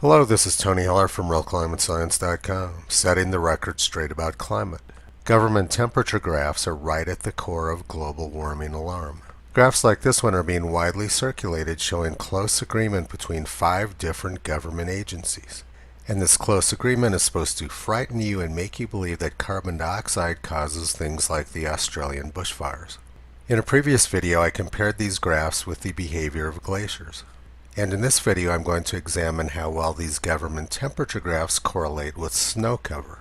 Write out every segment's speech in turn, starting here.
Hello, this is Tony Heller from RealClimateScience.com, setting the record straight about climate. Government temperature graphs are right at the core of global warming alarm. Graphs like this one are being widely circulated, showing close agreement between 5 different government agencies. And this close agreement is supposed to frighten you and make you believe that carbon dioxide causes things like the Australian bushfires. In a previous video, I compared these graphs with the behavior of glaciers. And in this video, I'm going to examine how well these government temperature graphs correlate with snow cover.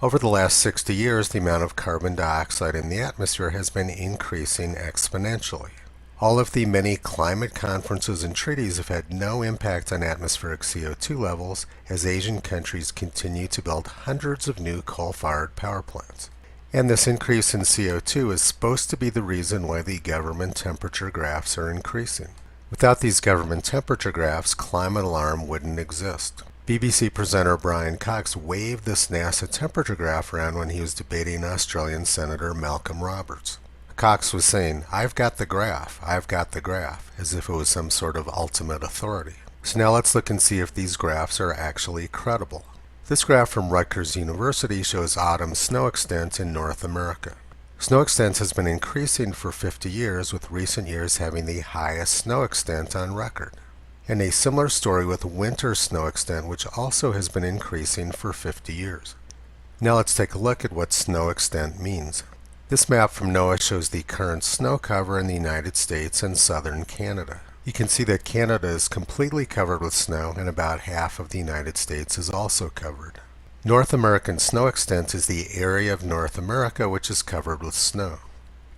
Over the last 60 years, the amount of carbon dioxide in the atmosphere has been increasing exponentially. All of the many climate conferences and treaties have had no impact on atmospheric CO2 levels as Asian countries continue to build hundreds of new coal-fired power plants. And this increase in CO2 is supposed to be the reason why the government temperature graphs are increasing. Without these government temperature graphs, climate alarm wouldn't exist. BBC presenter Brian Cox waved this NASA temperature graph around when he was debating Australian Senator Malcolm Roberts. Cox was saying, "I've got the graph, I've got the graph," as if it was some sort of ultimate authority. So now let's look and see if these graphs are actually credible. This graph from Rutgers University shows autumn snow extent in North America. Snow extent has been increasing for 50 years, with recent years having the highest snow extent on record. And a similar story with winter snow extent, which also has been increasing for 50 years. Now let's take a look at what snow extent means. This map from NOAA shows the current snow cover in the United States and southern Canada. You can see that Canada is completely covered with snow, and about half of the United States is also covered. North American snow extent is the area of North America which is covered with snow.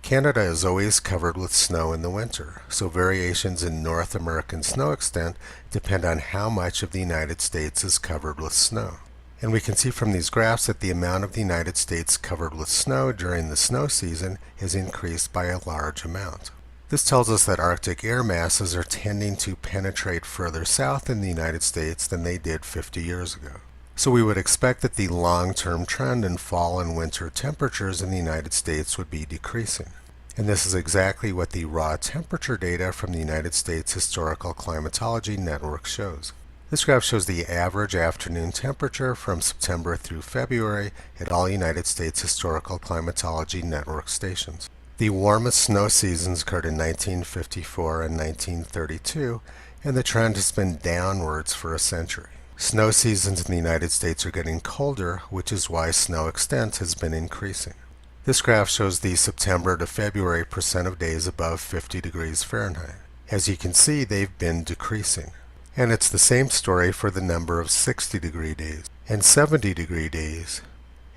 Canada is always covered with snow in the winter, so variations in North American snow extent depend on how much of the United States is covered with snow. And we can see from these graphs that the amount of the United States covered with snow during the snow season has increased by a large amount. This tells us that Arctic air masses are tending to penetrate further south in the United States than they did 50 years ago. So we would expect that the long-term trend in fall and winter temperatures in the United States would be decreasing. And this is exactly what the raw temperature data from the United States Historical Climatology Network shows. This graph shows the average afternoon temperature from September through February at all United States Historical Climatology Network stations. The warmest snow seasons occurred in 1954 and 1932, and the trend has been downwards for a century. Snow seasons in the United States are getting colder, which is why snow extent has been increasing. This graph shows the September to February percent of days above 50 degrees Fahrenheit. As you can see, they've been decreasing. And it's the same story for the number of 60-degree days, and 70-degree days,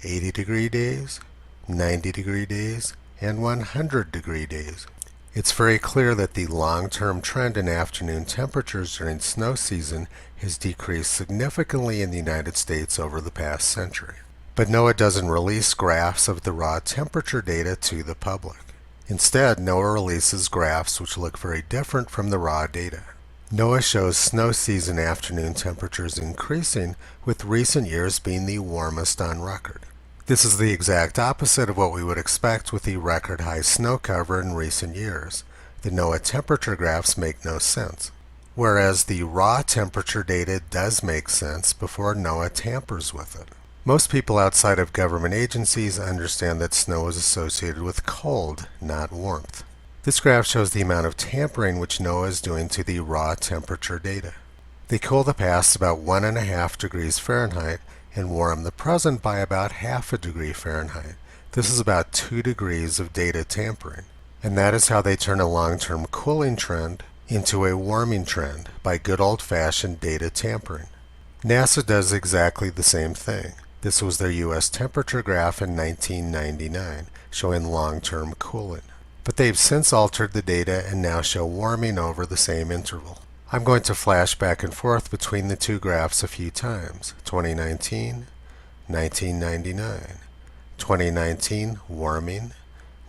80-degree days, 90-degree days, and 100-degree days. It's very clear that the long-term trend in afternoon temperatures during snow season has decreased significantly in the United States over the past century. But NOAA doesn't release graphs of the raw temperature data to the public. Instead, NOAA releases graphs which look very different from the raw data. NOAA shows snow season afternoon temperatures increasing, with recent years being the warmest on record. This is the exact opposite of what we would expect with the record high snow cover in recent years. The NOAA temperature graphs make no sense. Whereas the raw temperature data does make sense before NOAA tampers with it. Most people outside of government agencies understand that snow is associated with cold, not warmth. This graph shows the amount of tampering which NOAA is doing to the raw temperature data. They cool the past about 1.5 degrees Fahrenheit and warm the present by about 0.5 degree Fahrenheit. This is about 2 degrees of data tampering. And that is how they turn a long-term cooling trend into a warming trend, by good old-fashioned data tampering. NASA does exactly the same thing. This was their U.S. temperature graph in 1999, showing long-term cooling. But they've since altered the data and now show warming over the same interval. I'm going to flash back and forth between the two graphs a few times. 2019, 1999. 2019, warming.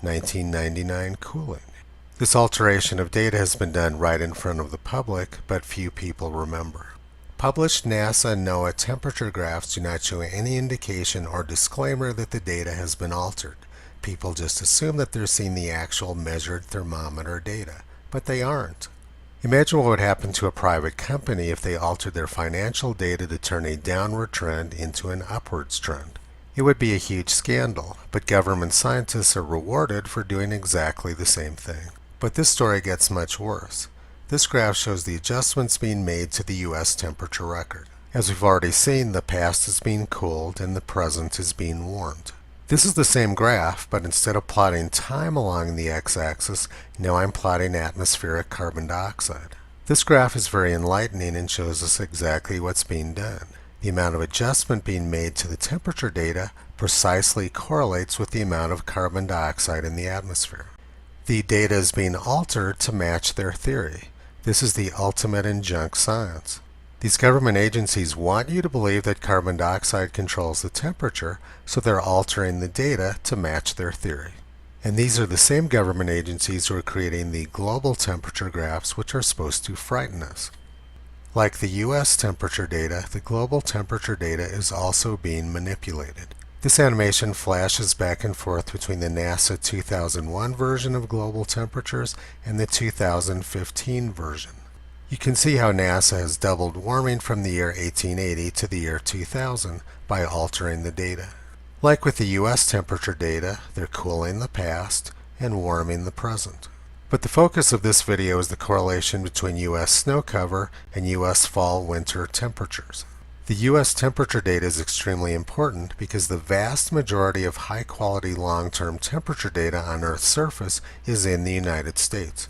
1999, cooling. This alteration of data has been done right in front of the public, but few people remember. Published NASA and NOAA temperature graphs do not show any indication or disclaimer that the data has been altered. People just assume that they're seeing the actual measured thermometer data, but they aren't. Imagine what would happen to a private company if they altered their financial data to turn a downward trend into an upwards trend. It would be a huge scandal, but government scientists are rewarded for doing exactly the same thing. But this story gets much worse. This graph shows the adjustments being made to the U.S. temperature record. As we've already seen, the past is being cooled and the present is being warmed. This is the same graph, but instead of plotting time along the x-axis, now I'm plotting atmospheric carbon dioxide. This graph is very enlightening and shows us exactly what's being done. The amount of adjustment being made to the temperature data precisely correlates with the amount of carbon dioxide in the atmosphere. The data is being altered to match their theory. This is the ultimate in junk science. These government agencies want you to believe that carbon dioxide controls the temperature, so they're altering the data to match their theory. And these are the same government agencies who are creating the global temperature graphs, which are supposed to frighten us. Like the U.S. temperature data, the global temperature data is also being manipulated. This animation flashes back and forth between the NASA 2001 version of global temperatures and the 2015 version. You can see how NASA has doubled warming from the year 1880 to the year 2000 by altering the data. Like with the U.S. temperature data, they're cooling the past and warming the present. But the focus of this video is the correlation between U.S. snow cover and U.S. fall-winter temperatures. The U.S. temperature data is extremely important because the vast majority of high-quality long-term temperature data on Earth's surface is in the United States.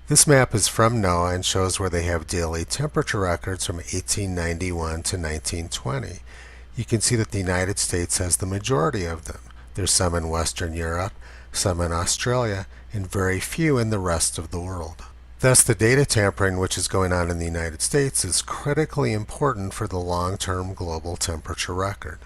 This map is from NOAA and shows where they have daily temperature records from 1891 to 1920. You can see that the United States has the majority of them. There's some in Western Europe, some in Australia, and very few in the rest of the world. Thus, the data tampering which is going on in the United States is critically important for the long-term global temperature record.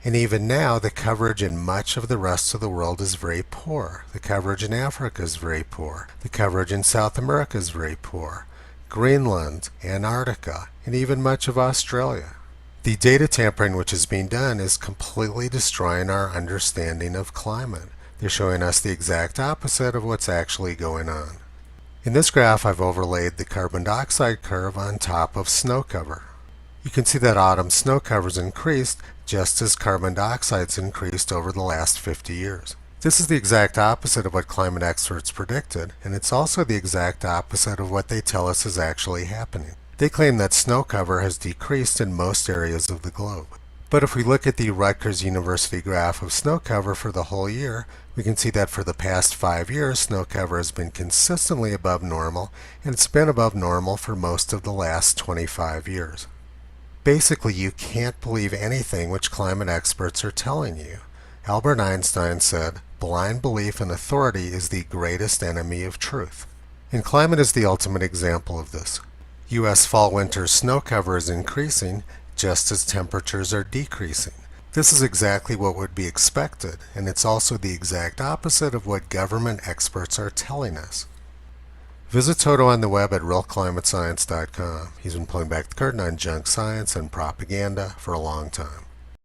And even now, the coverage in much of the rest of the world is very poor. The coverage in Africa is very poor. The coverage in South America is very poor. Greenland, Antarctica, and even much of Australia. The data tampering which is being done is completely destroying our understanding of climate. They're showing us the exact opposite of what's actually going on. In this graph, I've overlaid the carbon dioxide curve on top of snow cover. You can see that autumn snow cover's increased just as carbon dioxide's increased over the last 50 years. This is the exact opposite of what climate experts predicted, and it's also the exact opposite of what they tell us is actually happening. They claim that snow cover has decreased in most areas of the globe. But if we look at the Rutgers University graph of snow cover for the whole year, we can see that for the past 5 years, snow cover has been consistently above normal, and it's been above normal for most of the last 25 years. Basically, you can't believe anything which climate experts are telling you. Albert Einstein said, "Blind belief in authority is the greatest enemy of truth." And climate is the ultimate example of this. U.S. fall-winter snow cover is increasing just as temperatures are decreasing. This is exactly what would be expected, and it's also the exact opposite of what government experts are telling us. Visit Toto on the web at realclimatescience.com. He's been pulling back the curtain on junk science and propaganda for a long time.